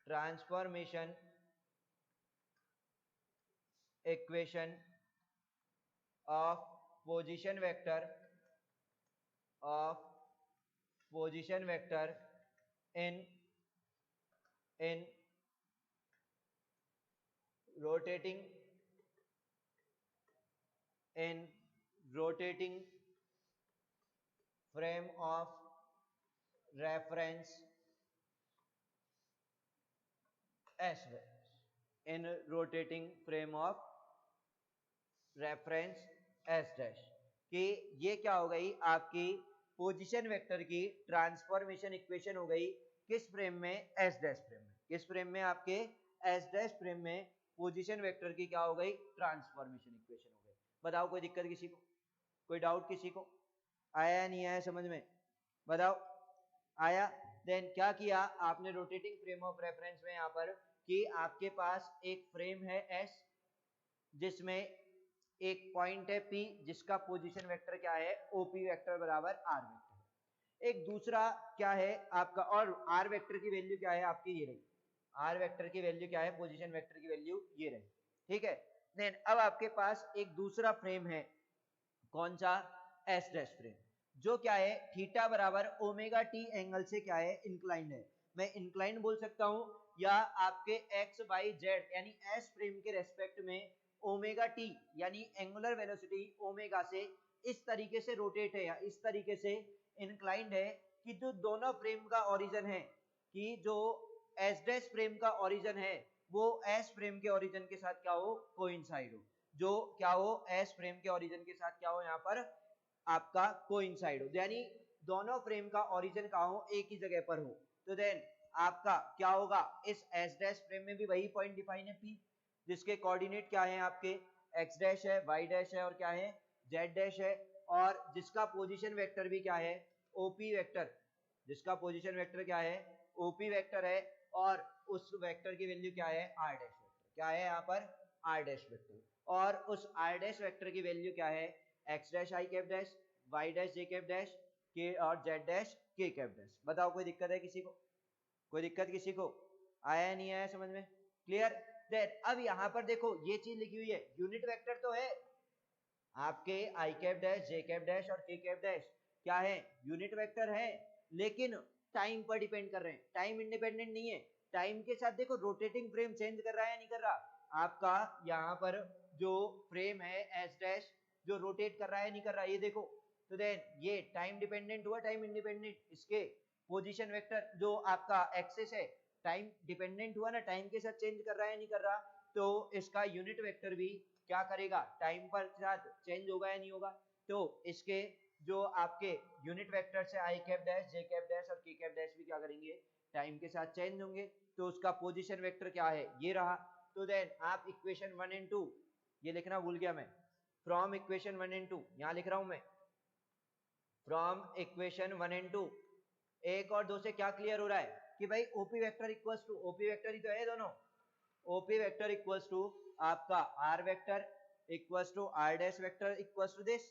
transformation equation of position vector, of position vector in rotating, in rotating frame of reference S in rotating frame of reference S dash, कि ये क्या हो गई आपकी पोजीशन वेक्टर की ट्रांसफॉर्मेशन इक्वेशन हो गई किस फ्रेम में, एस डैश फ्रेम में। किस फ्रेम में, आपके एस डैश फ्रेम में पोजीशन वेक्टर की क्या हो गई, ट्रांसफॉर्मेशन इक्वेशन हो गई। बताओ कोई दिक्कत किसी को, कोई डाउट किसी को, आया नहीं आया समझ में, बताओ आया। देन क्या किया आपने रोटेटिंग फ्रेम ऑफ रेफरेंस में यहाँ पर, कि आपके पास एक फ्रेम है एस जिसमें एक पॉइंट है P जिसका पोजीशन वेक्टर क्या है, OP वेक्टर बराबर R वेक्टर। एक दूसरा क्या है आपका, और R वेक्टर की वैल्यू क्या है आपकी, ये रही। R वेक्टर की वैल्यू क्या है, पोजीशन वेक्टर की वैल्यू ये रही, ठीक है। देन अब आपके पास एक दूसरा फ्रेम है, कौन सा, एस डैश फ्रेम, जो क्या है थीटा बराबर ओमेगा टी एंगल से क्या है, इंक्लाइंड है। मैं इंक्लाइंड बोल सकता हूं, या आपके एक्स वाई जेड यानी एस फ्रेम के रेस्पेक्ट में ओमेगा टी यानी एंगुलर वेलोसिटी ओमेगा से इस तरीके से रोटेट है या इस तरीके से इंक्लाइंड है कि जो दोनों फ्रेम का ओरिजिन है, कि जो एस डैश फ्रेम का ओरिजिन है वो एस फ्रेम के ओरिजिन के साथ क्या हो, कोइंसाइड हो। जो क्या हो, एस फ्रेम के ओरिजिन के साथ क्या हो, यहाँ पर आपका कोइंसाइड हो, यानी दोनों फ्रेम का ओरिजिन कहाँ हो, एक ही जगह पर हो। तो देन आपका क्या होगा, इस एस डैश फ्रेम में भी वही पॉइंट डिफाइन है P, जिसके कोऑर्डिनेट क्या है आपके, एक्स डैश है, वाई डैश है और क्या है, जेड डैश है, और जिसका पोजीशन वेक्टर भी क्या है, ओपी वेक्टर, जिसका पोजीशन वेक्टर क्या है, ओपी वेक्टर है, और उस वेक्टर की वैल्यू क्या है, आर डैश वेक्टर, क्या है यहाँ पर, आर डैश वेक्टर, और उस आर डैश वेक्टर की वैल्यू क्या है, X dash I cap dash, Y dash J cap dash, के और Z dash K cap dash. बताओ कोई दिक्कत है किसी को, कोई दिक्कत किसी को, आया नहीं आया समझ में, क्लियर। देन अब यहां पर देखो ये चीज लिखी हुई है, यूनिट वेक्टर तो है आपके I cap dash, J cap dash और के कैप डैश, क्या है, यूनिट वेक्टर है, लेकिन टाइम पर डिपेंड कर रहे हैं, टाइम इंडिपेंडेंट नहीं है। टाइम के साथ देखो रोटेटिंग फ्रेम चेंज कर रहा है नहीं कर रहा, आपका यहाँ पर जो फ्रेम है एस डैश जो रोटेट कर रहा है नहीं कर रहा, ये देखो। तो देन ये टाइम डिपेंडेंट हुआ, टाइम इंडिपेंडेंट, इसके पोजीशन वेक्टर जो आपका एक्सिस है टाइम डिपेंडेंट हुआ ना, टाइम के साथ चेंज कर रहा है नहीं कर रहा, तो इसका यूनिट वेक्टर भी क्या करेगा, टाइम पर साथ चेंज होगा या नहीं होगा। तो इसके जो आपके यूनिट वेक्टर है आई cap dash, J cap dash और के कैप डैश भी क्या करेंगे, टाइम के साथ चेंज होंगे, तो उसका पोजीशन वेक्टर क्या है, ये रहा। तो देन आप इक्वेशन 1 एंड 2 ये लिखना भूल गया मैं, फ्रॉम इक्वेशन 1 एंड 2 यहां लिख रहा हूं मैं, फ्रॉम इक्वेशन 1 एंड 2 एक और दो से क्या क्लियर हो रहा है कि भाई OP vector equals to, OP vector ही तो है दोनों, ओपी वेक्टर इक्वल्स टू आपका R vector equals to R dash vector equals to this,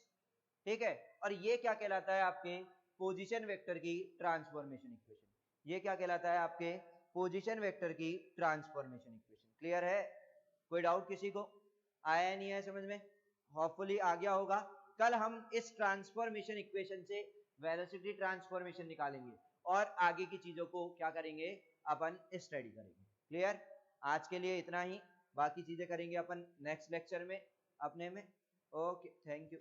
ठीक है। और ये क्या कहलाता है आपके पोजीशन वेक्टर की ट्रांसफॉर्मेशन इक्वेशन, ये क्या कहलाता है आपके पोजीशन वेक्टर की ट्रांसफॉर्मेशन इक्वेशन। क्लियर है, कोई डाउट किसी को, आया नहीं है समझ में, होपफुली आ गया होगा। कल हम इस ट्रांसफॉर्मेशन इक्वेशन से वेलोसिटी ट्रांसफॉर्मेशन निकालेंगे और आगे की चीजों को क्या करेंगे, अपन स्टडी करेंगे। क्लियर, आज के लिए इतना ही, बाकी चीजें करेंगे अपन नेक्स्ट लेक्चर में अपने में। Okay, thank you.